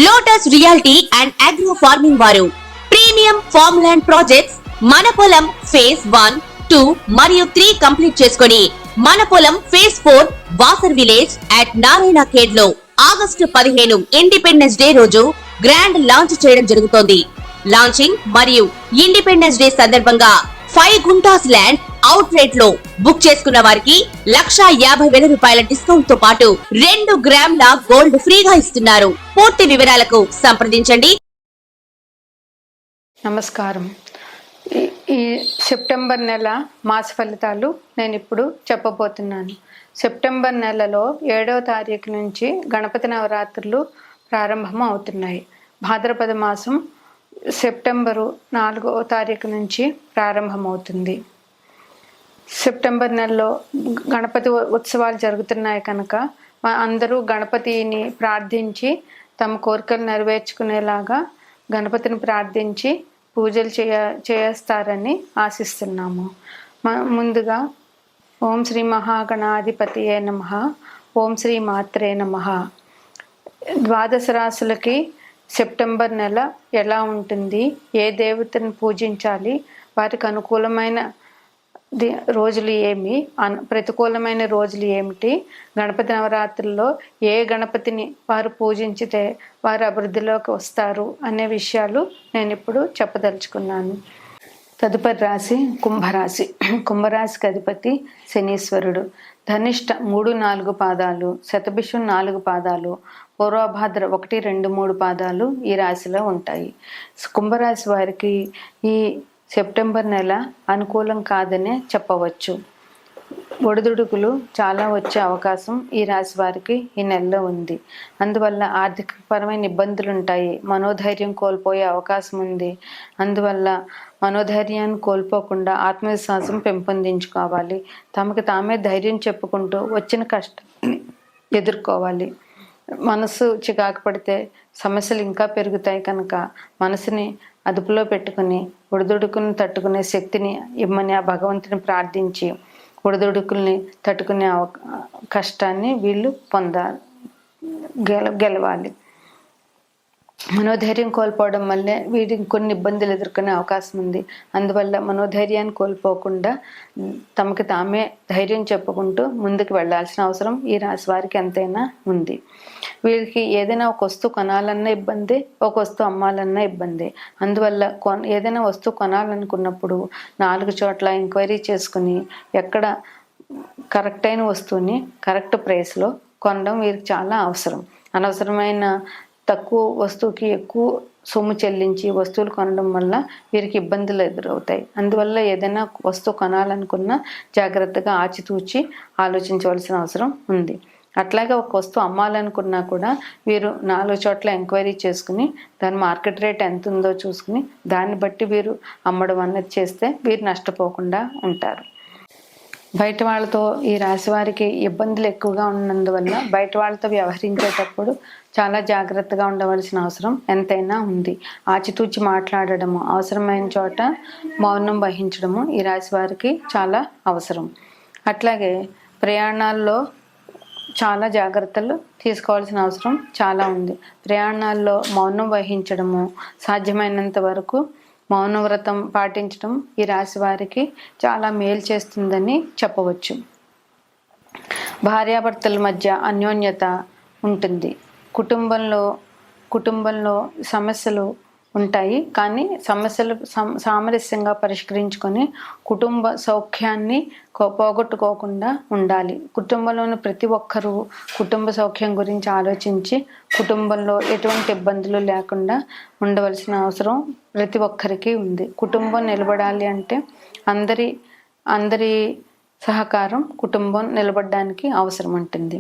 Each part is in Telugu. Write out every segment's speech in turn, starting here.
Lotus reality and agro farming వారు ప్రీమియం ఫార్మ్ ల్యాండ్ ప్రాజెక్ట్స్ మన పొలం ఫేజ్ 1, 2 మరియు 3 కంప్లీట్ చేసుకొని మన పొలం phase 4 Wasar village at Narayana Khed లో ఆగస్టు 15 ఇండిపెండెన్స్ డే రోజు గ్రాండ్ లాంచ్ చేయడం జరుగుతోంది. లాంచింగ్ మరియు ఇండిపెండెన్స్ డే సందర్భంగా 5 గుంటాస్ ల్యాండ్ అవుట్ రేట్ లో బుక్ చేసుకున్న వారికి 1,50,000 రూపాయల డిస్కౌంట్ తో పాటు 2 గ్రాముల గోల్డ్ ఫ్రీగా ఇస్తున్నారు. పూర్తి వివరాలకు సంప్రదించండి. నమస్కారం. ఈ సెప్టెంబర్ నెల మాస ఫలితాలు నేను ఇప్పుడు చెప్పబోతున్నాను. సెప్టెంబర్ నెలలో 7వ తారీఖు నుంచి గణపతి నవరాత్రులు ప్రారంభం అవుతున్నాయి. భాద్రపద మాసం సెప్టెంబరు 4వ తారీఖు నుంచి ప్రారంభమవుతుంది. సెప్టెంబర్ నెలలో గణపతి ఉత్సవాలు జరుగుతున్నాయి కనుక అందరూ గణపతిని ప్రార్థించి తమ కోరికలు నెరవేర్చుకునేలాగా గణపతిని ప్రార్థించి పూజలు చేస్తారని ఆశిస్తున్నాము. ముందుగా ఓం శ్రీ మహాగణాధిపతియే నమః, ఓం శ్రీ మాత్రే నమః. ద్వాదశ రాశులకి సెప్టెంబర్ నెల ఎలా ఉంటుంది, ఏ దేవతను పూజించాలి, వారికి అనుకూలమైన రోజులు ఏమి, ప్రతికూలమైన రోజులు ఏమిటి, గణపతి నవరాత్రుల్లో ఏ గణపతిని వారు పూజించితే వారు అభివృద్ధిలోకి వస్తారు అనే విషయాలు నేను ఇప్పుడు చెప్పదలుచుకున్నాను. తదుపరి రాశి కుంభరాశి. కుంభరాశికి అధిపతి శనీశ్వరుడు. ధనిష్ట 3-4 పాదాలు, శతభిషం 4 పాదాలు, పూర్వభాద్ర 1, 2, 3 పాదాలు ఈ రాశిలో ఉంటాయి. కుంభరాశి వారికి ఈ సెప్టెంబర్ నెల అనుకూలం కాదనే చెప్పవచ్చు. ఒడిదుడుకులు చాలా వచ్చే అవకాశం ఈ రాశి వారికి ఈ నెలలో ఉంది. అందువల్ల ఆర్థికపరమైన ఇబ్బందులు ఉంటాయి. మనోధైర్యం కోల్పోయే అవకాశం ఉంది. అందువల్ల మనోధైర్యాన్ని కోల్పోకుండా ఆత్మవిశ్వాసం పెంపొందించుకోవాలి. తమకు తామే ధైర్యం చెప్పుకుంటూ వచ్చిన కష్టాన్ని ఎదుర్కోవాలి. మనసు చికాకు పడితే సమస్యలు ఇంకా పెరుగుతాయి కనుక మనసుని అదుపులో పెట్టుకుని ఒడిదుడుకుని తట్టుకునే శక్తిని ఇమ్మని ఆ భగవంతుని ప్రార్థించి ఒడిదుడుకుల్ని తట్టుకునే కష్టాన్ని వీళ్ళు గెలవాలి. మనోధైర్యం కోల్పోవడం వల్లే వీరికి కొన్ని ఇబ్బందులు ఎదుర్కొనే అవకాశం ఉంది. అందువల్ల మనోధైర్యాన్ని కోల్పోకుండా తమకి తామే ధైర్యం చెప్పుకుంటూ ముందుకు వెళ్లాల్సిన అవసరం ఈ రాశి వారికి ఎంతైనా ఉంది. వీరికి ఏదైనా ఒక వస్తువు కొనాలన్నా ఇబ్బంది, ఒక వస్తువు అమ్మాలన్నా ఇబ్బంది. అందువల్ల ఏదైనా వస్తువు కొనాలనుకున్నప్పుడు 4 చోట్ల ఎంక్వైరీ చేసుకుని ఎక్కడ కరెక్ట్ అయిన వస్తువుని కరెక్ట్ ప్రైస్లో కొనడం వీరికి చాలా అవసరం. అనవసరమైన తక్కువ వస్తువుకి ఎక్కువ సొమ్ము చెల్లించి వస్తువులు కొనడం వల్ల వీరికి ఇబ్బందులు ఎదురవుతాయి. అందువల్ల ఏదైనా వస్తువు కొనాలనుకున్నా జాగ్రత్తగా ఆచితూచి ఆలోచించవలసిన అవసరం ఉంది. అట్లాగే ఒక వస్తువు అమ్మాలనుకున్నా కూడా వీరు 4 చోట్ల ఎంక్వైరీ చేసుకుని దాని మార్కెట్ రేట్ ఎంత ఉందో చూసుకుని దాన్ని బట్టి వీరు అమ్మడం అన్నది చేస్తే వీరు నష్టపోకుండా ఉంటారు. బయట వాళ్ళతో ఈ రాశి వారికి ఇబ్బందులు ఎక్కువగా ఉన్నందువల్ల బయట వాళ్ళతో వ్యవహరించేటప్పుడు చాలా జాగ్రత్తగా ఉండవలసిన అవసరం ఎంతైనా ఉంది. ఆచితూచి మాట్లాడడము, అవసరమైన చోట మౌనం వహించడము ఈ రాశి వారికి చాలా అవసరం. అట్లాగే ప్రయాణాల్లో చాలా జాగ్రత్తలు తీసుకోవాల్సిన అవసరం చాలా ఉంది. ప్రయాణాల్లో మౌనం వహించడము, సాధ్యమైనంత వరకు మౌనవ్రతం పాటించడం ఈ రాశి వారికి చాలా మేలు చేస్తుందని చెప్పవచ్చు. భార్యాభర్తల మధ్య అన్యోన్యత ఉంటుంది. కుటుంబంలో సమస్యలు ఉంటాయి, కానీ సమస్యలు సామరస్యంగా పరిష్కరించుకొని కుటుంబ సౌఖ్యాన్ని పోగొట్టుకోకుండా ఉండాలి. కుటుంబంలోని ప్రతి ఒక్కరూ కుటుంబ సౌఖ్యం గురించి ఆలోచించి కుటుంబంలో ఎటువంటి ఇబ్బందులు లేకుండా ఉండవలసిన అవసరం ప్రతి ఒక్కరికి ఉంది. కుటుంబం నిలబడాలి అంటే అందరి సహకారం కుటుంబం నిలబడడానికి అవసరం ఉంటుంది.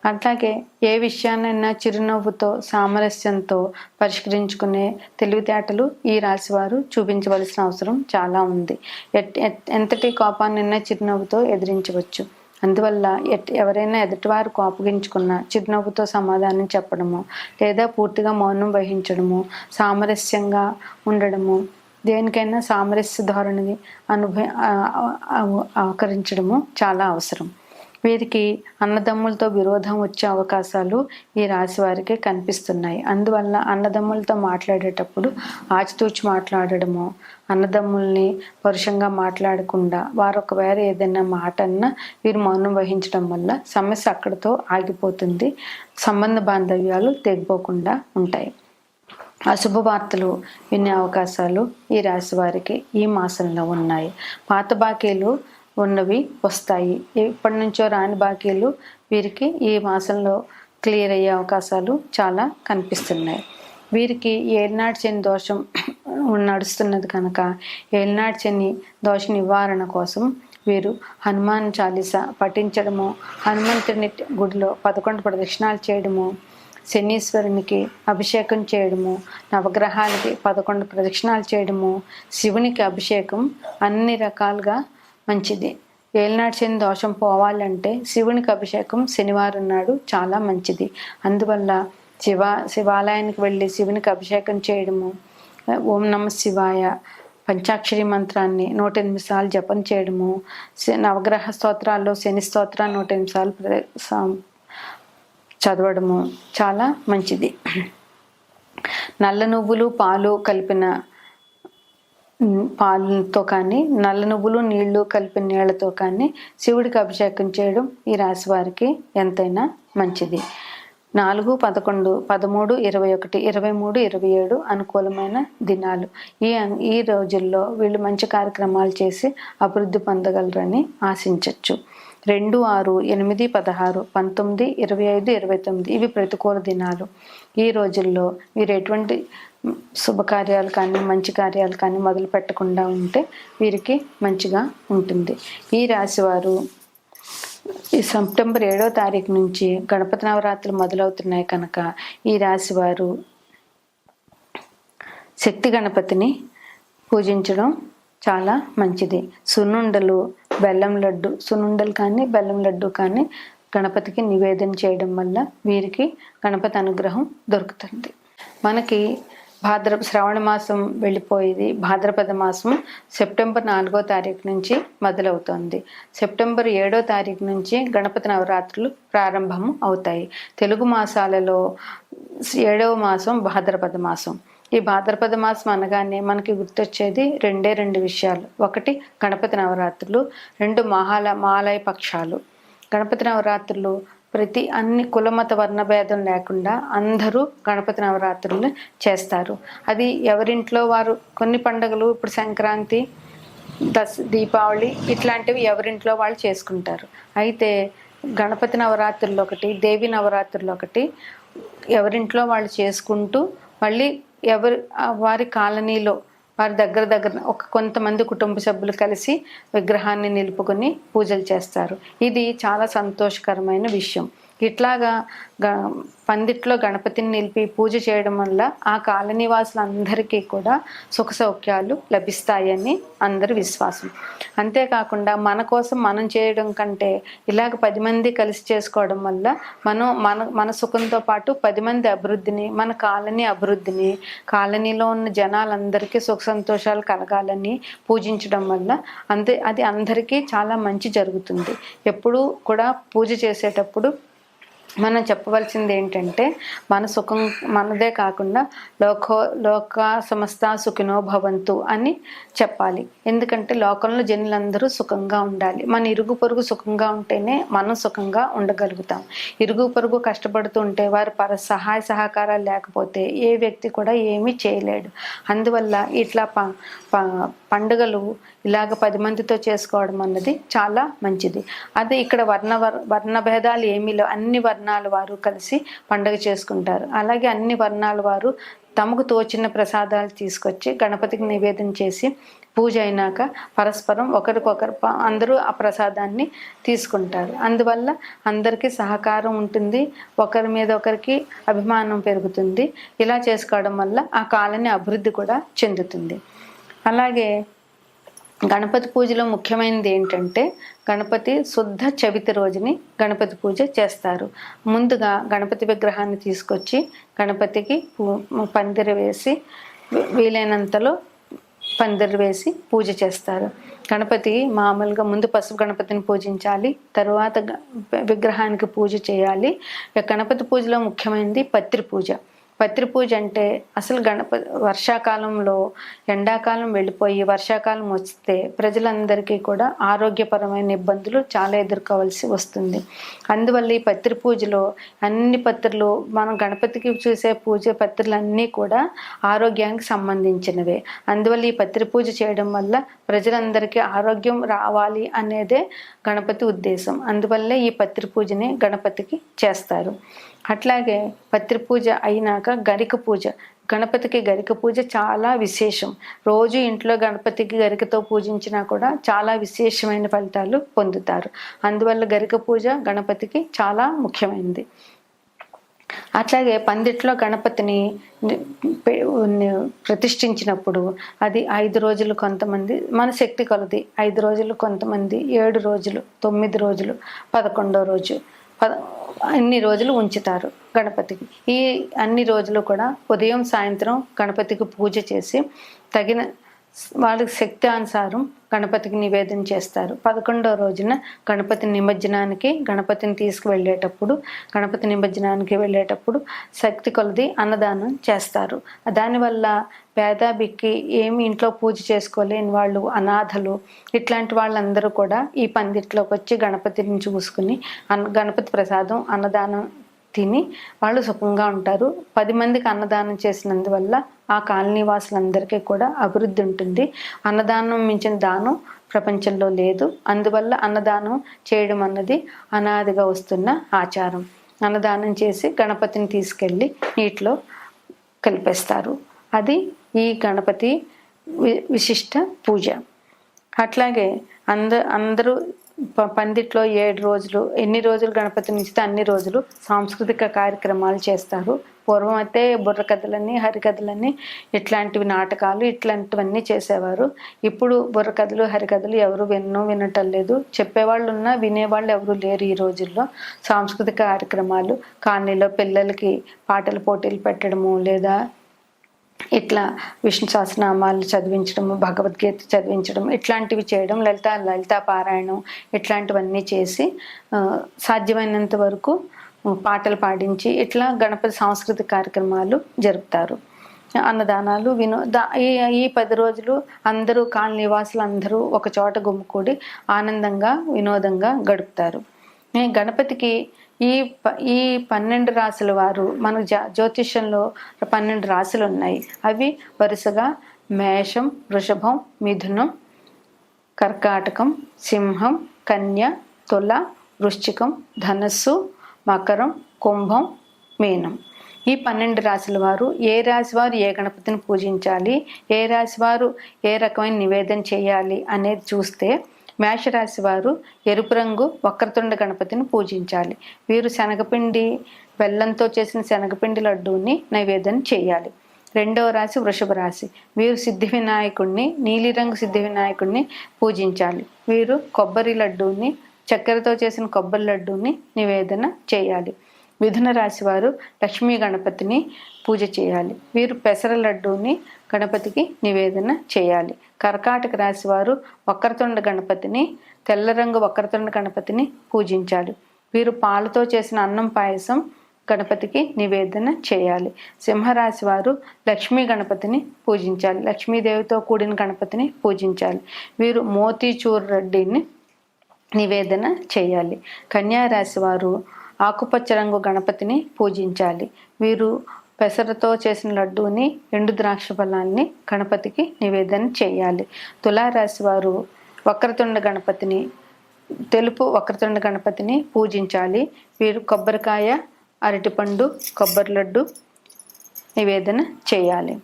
అట్లాగే ఏ విషయాన్నైనా చిరునవ్వుతో సామరస్యంతో పరిష్కరించుకునే తెలివితేటలు ఈ రాశి వారు చూపించవలసిన అవసరం చాలా ఉంది. ఎంతటి కోపాన్నైనా చిరునవ్వుతో ఎదిరించవచ్చు. అందువల్ల ఎవరైనా ఎదుటివారు కోపగించుకున్న చిరునవ్వుతో సమాధానం చెప్పడము, లేదా పూర్తిగా మౌనం వహించడము, సామరస్యంగా ఉండడము, దేనికైనా సామరస్య ధోరణిని ఆకరించడము చాలా అవసరం. వీరికి అన్నదమ్ములతో విరోధం వచ్చే అవకాశాలు ఈ రాశి వారికి కనిపిస్తున్నాయి. అందువల్ల అన్నదమ్ములతో మాట్లాడేటప్పుడు ఆచితూచి మాట్లాడడము, అన్నదమ్ముల్ని పరుషంగా మాట్లాడకుండా వారు ఒకవేళ ఏదైనా మాట అన్నా వీరు మౌనం వహించడం వల్ల సమస్య అక్కడితో ఆగిపోతుంది. సంబంధ బాంధవ్యాలు తెగిపోకుండా ఉంటాయి. అశుభ వార్తలు వినే అవకాశాలు ఈ రాశి వారికి ఈ మాసంలో ఉన్నాయి. పాత బాకీలు ఉన్నవి వస్తాయి. ఎప్పటి నుంచో రాని బాకీలు వీరికి ఈ మాసంలో క్లియర్ అయ్యే అవకాశాలు చాలా కనిపిస్తున్నాయి. వీరికి ఏలినాటి శని దోషం నడుస్తున్నది కనుక ఏలినాటి శని దోష నివారణ కోసం వీరు హనుమాన్ చాలీసా పఠించడము, హనుమంతుని గుడిలో 11 ప్రదక్షిణాలు చేయడము, శనీశ్వరునికి అభిషేకం చేయడము, నవగ్రహాలకి 11 ప్రదక్షిణాలు చేయడము, శివునికి అభిషేకం అన్ని రకాలుగా మంచిది. ఏలినాటి శని దోషం పోవాలంటే శివునికి అభిషేకం శనివారం నాడు చాలా మంచిది. అందువల్ల శివాలయానికి వెళ్ళి శివునికి అభిషేకం చేయడము, ఓం నమ శివాయ పంచాక్షరి మంత్రాన్ని 108 సార్లు జపం చేయడము, నవగ్రహ స్తోత్రాల్లో శని స్తోత్రాన్ని 108 సార్లు చదవడము చాలా మంచిది. నల్ల నువ్వులు పాలు కలిపిన పాలతో కానీ, నల్ల నువ్వులు నీళ్లు కలిపిన నీళ్లతో కానీ శివుడికి అభిషేకం చేయడం ఈ రాశి వారికి ఎంతైనా మంచిది. 4, 11, 13, 21, 23, 27 అనుకూలమైన దినాలు. ఈ రోజుల్లో వీళ్ళు మంచి కార్యక్రమాలు చేసి అభివృద్ధి పొందగలరని ఆశించవచ్చు. 2, 6, 8, 16, 19, 25, 29 ఇవి ప్రతికూల దినాలు. ఈ రోజుల్లో వీరు ఎటువంటి శుభకార్యాలు కానీ మంచి కార్యాలు కానీ మొదలు పెట్టకుండా ఉంటే వీరికి మంచిగా ఉంటుంది. ఈ రాశివారు ఈ సెప్టెంబర్ 7వ తారీఖు నుంచి గణపతి నవరాత్రులు మొదలవుతున్నాయి కనుక ఈ రాశివారు శక్తి గణపతిని పూజించడం చాలా మంచిది. సున్నుండలు, బెల్లం లడ్డు, సున్నుండలు కానీ బెల్లం లడ్డు కానీ గణపతికి నివేదన చేయడం వల్ల వీరికి గణపతి అనుగ్రహం దొరుకుతుంది. మనకి శ్రావణ మాసం వెళ్ళిపోయేది. భాద్రపద మాసం సెప్టెంబర్ 4వ తారీఖు నుంచి మొదలవుతుంది. సెప్టెంబర్ 7వ తారీఖు నుంచి గణపతి నవరాత్రులు ప్రారంభం అవుతాయి. తెలుగు మాసాలలో 7వ మాసం భాద్రపద మాసం. ఈ భాద్రపద మాసం అనగానే మనకి గుర్తొచ్చేది 2 విషయాలు. 1 గణపతి నవరాత్రులు, 2 మహాలయ పక్షాలు. గణపతి నవరాత్రులు అన్ని కులమత వర్ణభేదం లేకుండా అందరూ గణపతి నవరాత్రులు చేస్తారు. అది ఎవరింట్లో వారు. కొన్ని పండుగలు ఇప్పుడు సంక్రాంతి, దీపావళి ఇట్లాంటివి ఎవరింట్లో వాళ్ళు చేసుకుంటారు. అయితే గణపతి నవరాత్రులు ఒకటి, దేవి నవరాత్రులు ఒకటి ఎవరింట్లో వాళ్ళు చేసుకుంటూ మళ్ళీ వారి కాలనీలో వారి దగ్గర కొంతమంది కుటుంబ సభ్యులు కలిసి విగ్రహాన్ని నిలుపుకొని పూజలు చేస్తారు. ఇది చాలా సంతోషకరమైన విషయం. ఇట్లాగా పందిట్లో గణపతిని నిలిపి పూజ చేయడం వల్ల ఆ కాలనీ వాసులందరికీ కూడా సుఖ సౌఖ్యాలు లభిస్తాయని అందరి విశ్వాసం. అంతేకాకుండా మన కోసం మనం చేయడం కంటే ఇలాగ 10 మంది కలిసి చేసుకోవడం వల్ల మన సుఖంతో పాటు 10 మంది అభివృద్ధిని, మన కాలనీ అభివృద్ధిని, కాలనీలో ఉన్న జనాలందరికీ సుఖ సంతోషాలు కలగాలని పూజించడం వల్ల అది అందరికీ చాలా మంచి జరుగుతుంది. ఎప్పుడూ కూడా పూజ చేసేటప్పుడు మనం చెప్పవలసింది ఏంటంటే మన సుఖం మనదే కాకుండా లోక సమస్త సుఖినో భవంతు అని చెప్పాలి. ఎందుకంటే లోకంలో జనులందరూ సుఖంగా ఉండాలి. మన ఇరుగు పొరుగు సుఖంగా ఉంటేనే మనం సుఖంగా ఉండగలుగుతాం. ఇరుగు పొరుగు కష్టపడుతూ ఉంటే వారి సహాయ సహకారాలు లేకపోతే ఏ వ్యక్తి కూడా ఏమీ చేయలేడు. అందువల్ల ఇట్లా పండుగలు ఇలాగ 10 మందితో చేసుకోవడం అన్నది చాలా మంచిది. అదే ఇక్కడ వర్ణ భేదాలు ఏమీ లేవు. అన్ని వర్ణాల వారు కలిసి పండుగ చేసుకుంటారు. అలాగే అన్ని వర్ణాల వారు తమకు తోచిన ప్రసాదాలు తీసుకొచ్చి గణపతికి నివేదన చేసి పూజ అయినాక పరస్పరం ఒకరికొకరు అందరూ ఆ ప్రసాదాన్ని తీసుకుంటారు. అందువల్ల అందరికీ సహకారం ఉంటుంది, ఒకరి మీద ఒకరికి అభిమానం పెరుగుతుంది. ఇలా చేసుకోవడం వల్ల ఆ కాలనీ అభివృద్ధి కూడా చెందుతుంది. అలాగే గణపతి పూజలో ముఖ్యమైనది ఏంటంటే గణపతి శుద్ధ చవితి రోజుని గణపతి పూజ చేస్తారు. ముందుగా గణపతి విగ్రహాన్ని తీసుకొచ్చి గణపతికి పందిరి వేసి వీలైనంతలో పందిరి వేసి పూజ చేస్తారు. గణపతి మామూలుగా ముందు పసుపు గణపతిని పూజించాలి, తరువాత విగ్రహానికి పూజ చేయాలి. గణపతి పూజలో ముఖ్యమైనది పత్రి పూజ. పత్రి పూజ అంటే అసలు వర్షాకాలంలో ఎండాకాలం వెళ్ళిపోయి వర్షాకాలం వస్తే ప్రజలందరికీ కూడా ఆరోగ్యపరమైన ఇబ్బందులు చాలా ఎదుర్కోవాల్సి వస్తుంది. అందువల్ల ఈ పత్రి పూజలో అన్ని పత్రులు, మనం గణపతికి చూసే పూజ పత్రులన్నీ కూడా ఆరోగ్యానికి సంబంధించినవే. అందువల్ల ఈ పత్రి పూజ చేయడం వల్ల ప్రజలందరికీ ఆరోగ్యం రావాలి అనేదే గణపతి ఉద్దేశం. అందువల్లే ఈ పత్రి పూజని గణపతికి చేస్తారు. అట్లాగే పత్రి పూజ అయినాక గరిక పూజ. గణపతికి గరిక పూజ చాలా విశేషం. రోజు ఇంట్లో గణపతికి గరికతో పూజించినా కూడా చాలా విశేషమైన ఫలితాలు పొందుతారు. అందువల్ల గరిక పూజ గణపతికి చాలా ముఖ్యమైనది. అట్లాగే పందిట్లో గణపతిని ప్రతిష్ఠించినప్పుడు అది 5 రోజులు, కొంతమంది మన శక్తి కొలది 5 రోజులు, కొంతమంది 7 రోజులు, 9 రోజులు, 11వ రోజు, అన్ని రోజులు ఉంచుతారు గణపతికి. ఈ అన్ని రోజులు కూడా ఉదయం సాయంత్రం గణపతికి పూజ చేసి తగిన వాళ్ళకి శక్తి అనుసారం గణపతికి నివేదన చేస్తారు. 11వ రోజున గణపతి నిమజ్జనానికి గణపతి నిమజ్జనానికి వెళ్ళేటప్పుడు శక్తి కొలది అన్నదానం చేస్తారు. దానివల్ల పేద బిక్కి ఏమి ఇంట్లో పూజ చేసుకోలేని వాళ్ళు, అనాథలు, ఇట్లాంటి వాళ్ళందరూ కూడా ఈ పందిట్లోకి వచ్చి గణపతిని చూసుకుని గణపతి ప్రసాదం అన్నదానం తిని వాళ్ళు సుఖంగా ఉంటారు. 10 మందికి అన్నదానం చేసినందువల్ల ఆ కాలనీ వాసులందరికీ కూడా అభివృద్ధి ఉంటుంది. అన్నదానం మించిన దానం ప్రపంచంలో లేదు. అందువల్ల అన్నదానం చేయడం అన్నది అనాదిగా వస్తున్న ఆచారం. అన్నదానం చేసి గణపతిని తీసుకెళ్ళి నీటిలో కలిపేస్తారు. అది ఈ గణపతి విశిష్ట పూజ. అట్లాగే అందరూ పందిట్లో 7 రోజులు, ఎన్ని రోజులు గణపతిని ఉంచితే అన్ని రోజులు సాంస్కృతిక కార్యక్రమాలు చేస్తారు. పూర్వం అయితే బుర్రకథలని, హరికథలని, ఇట్లాంటివి నాటకాలు ఇట్లాంటివన్నీ చేసేవారు. ఇప్పుడు బుర్రకథలు, హరికథలు ఎవరు వినటం లేదు. చెప్పేవాళ్ళు ఉన్నా వినేవాళ్ళు ఎవరు లేరు ఈ రోజుల్లో. సాంస్కృతిక కార్యక్రమాలు, కాలనీలో పిల్లలకి పాటల పోటీలు పెట్టడము, లేదా ఇట్లా విష్ణు సహస్రనామాలు చదివించడము, భగవద్గీత చదివించడం, ఇట్లాంటివి చేయడం, లలితా పారాయణం ఇట్లాంటివన్నీ చేసి సాధ్యమైనంత వరకు పాటలు పాడించి ఇట్లా గణపతి సాంస్కృతిక కార్యక్రమాలు జరుపుతారు. అన్నదానాలు, ఈ 10 రోజులు అందరూ కాలనీ నివాసులు అందరూ ఒక చోట గుమ్ముకూడి ఆనందంగా వినోదంగా గడుపుతారు. గణపతికి ఈ 12 రాశుల వారు, మన జ్యోతిష్యంలో 12 రాశులు ఉన్నాయి. అవి వరుసగా మేషం, వృషభం, మిథునం, కర్కాటకం, సింహం, కన్య, తుల, వృశ్చికం, ధనస్సు, మకరం, కుంభం, మీనం. ఈ 12 రాశుల వారు ఏ రాశి వారు ఏ గణపతిని పూజించాలి, ఏ రాశి వారు ఏ రకమైన నివేదన చేయాలి అనేది చూస్తే, మేషరాశి వారు ఎరుపు రంగు వక్రతుండ గణపతిని పూజించాలి. వీరు శనగపిండి, బెల్లంతో చేసిన శనగపిండి లడ్డూని నైవేద్యం చేయాలి. 2వ రాశి వృషభ రాశి. వీరు సిద్ధి వినాయకుడిని, నీలిరంగు సిద్ధి వినాయకుడిని పూజించాలి. వీరు కొబ్బరి లడ్డూని, చక్కెరతో చేసిన కొబ్బరి లడ్డూని నివేదన చేయాలి. మిథున రాశి వారు లక్ష్మీ గణపతిని పూజ చేయాలి. వీరు పెసర లడ్డూని గణపతికి నివేదన చేయాలి. కర్కాటక రాశి వారు వక్రతుండ గణపతిని, తెల్ల రంగు వక్రతుండ గణపతిని పూజించాలి. వీరు పాలతో చేసిన అన్నం పాయసం గణపతికి నివేదన చేయాలి. సింహరాశి వారు లక్ష్మీ గణపతిని పూజించాలి. లక్ష్మీదేవితో కూడిన గణపతిని పూజించాలి. వీరు మోతీచూర్ రెడ్డిని నివేదన చేయాలి. కన్యా రాశి వారు ఆకుపచ్చ రంగు గణపతిని పూజించాలి. వీరు పెసరతో చేసిన లడ్డూని, ఎండు ద్రాక్ష ఫలాన్ని గణపతికి నివేదన చేయాలి. తులారాశి వారు వక్రతుండ గణపతిని, తెలుపు వక్రతుండ గణపతిని పూజించాలి. వీరు కొబ్బరికాయ, అరటిపండు, కొబ్బరి లడ్డు నివేదన చేయాలి.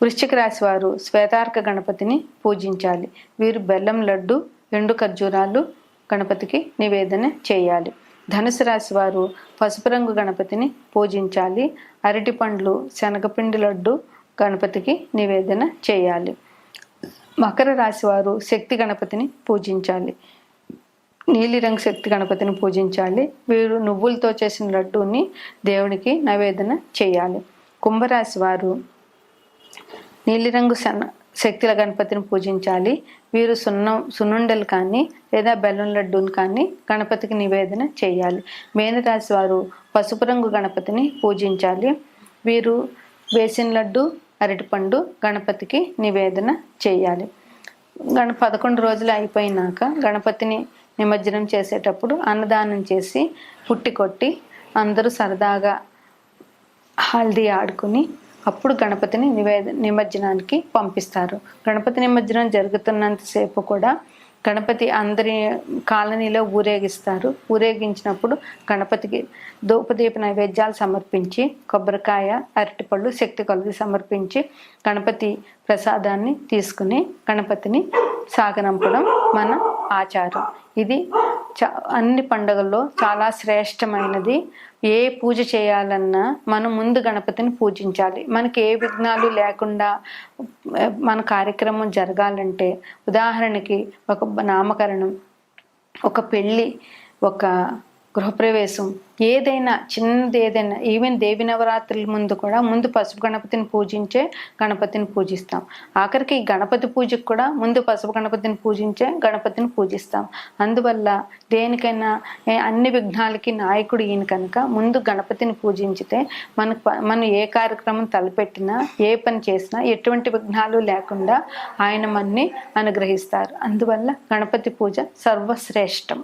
వృశ్చిక రాశి వారు శ్వేతార్క గణపతిని పూజించాలి. వీరు బెల్లం లడ్డు, ఎండు ఖర్జూరాలు గణపతికి నివేదన చేయాలి. ధనుసు రాశి వారు పసుపు రంగు గణపతిని పూజించాలి. అరటి పండ్లు, శనగపిండి లడ్డు గణపతికి నివేదన చేయాలి. మకర రాశి వారు శక్తి గణపతిని పూజించాలి. నీలిరంగు శక్తి గణపతిని పూజించాలి. వీరు నువ్వులతో చేసిన లడ్డూని దేవునికి నైవేదన చేయాలి. కుంభరాశి వారు నీలిరంగు శక్తుల గణపతిని పూజించాలి. వీరు సున్నుండలు కానీ లేదా బెల్లం లడ్డూని కానీ గణపతికి నివేదన చేయాలి. మేనరాశి వారు పసుపు రంగు గణపతిని పూజించాలి. వీరు బేసిన్ లడ్డు, అరటిపండు గణపతికి నివేదన చేయాలి. 11 రోజులు అయిపోయినాక గణపతిని నిమజ్జనం చేసేటప్పుడు అన్నదానం చేసి పుట్టి కొట్టి అందరూ సరదాగా హల్దీ ఆడుకుని అప్పుడు గణపతిని నిమజ్జనానికి పంపిస్తారు. గణపతి నిమజ్జనం జరుగుతున్నంతసేపు కూడా గణపతి అందరి కాలనీలో ఊరేగిస్తారు. ఊరేగించినప్పుడు గణపతికి ధూపదీప నైవేద్యాలు సమర్పించి కొబ్బరికాయ, అరటిపళ్ళు శక్తి కొలది సమర్పించి గణపతి ప్రసాదాన్ని తీసుకుని గణపతిని సాగనంపడం మన ఆచారం. ఇది అన్ని పండుగల్లో చాలా శ్రేష్టమైనది. ఏ పూజ చేయాలన్నా మనం ముందు గణపతిని పూజించాలి. మనకి ఏ విఘ్నాలు లేకుండా మన కార్యక్రమం జరగాలంటే, ఉదాహరణకి ఒక నామకరణం, ఒక పెళ్ళి, ఒక గృహప్రవేశం, ఏదైనా చిన్నది ఏదైనా, ఈవెన్ దేవి నవరాత్రుల ముందు కూడా ముందు పసుపు గణపతిని పూజించే గణపతిని పూజిస్తాం. ఆఖరికి గణపతి పూజకు కూడా ముందు పసుపు గణపతిని పూజించే గణపతిని పూజిస్తాం. అందువల్ల దేనికైనా అన్ని విఘ్నాలకి నాయకుడు ఈయన కనుక ముందు గణపతిని పూజించితే మనం ఏ కార్యక్రమం తలపెట్టినా, ఏ పని చేసినా ఎటువంటి విఘ్నాలు లేకుండా ఆయన మనని అనుగ్రహిస్తారు. అందువల్ల గణపతి పూజ సర్వశ్రేష్టం.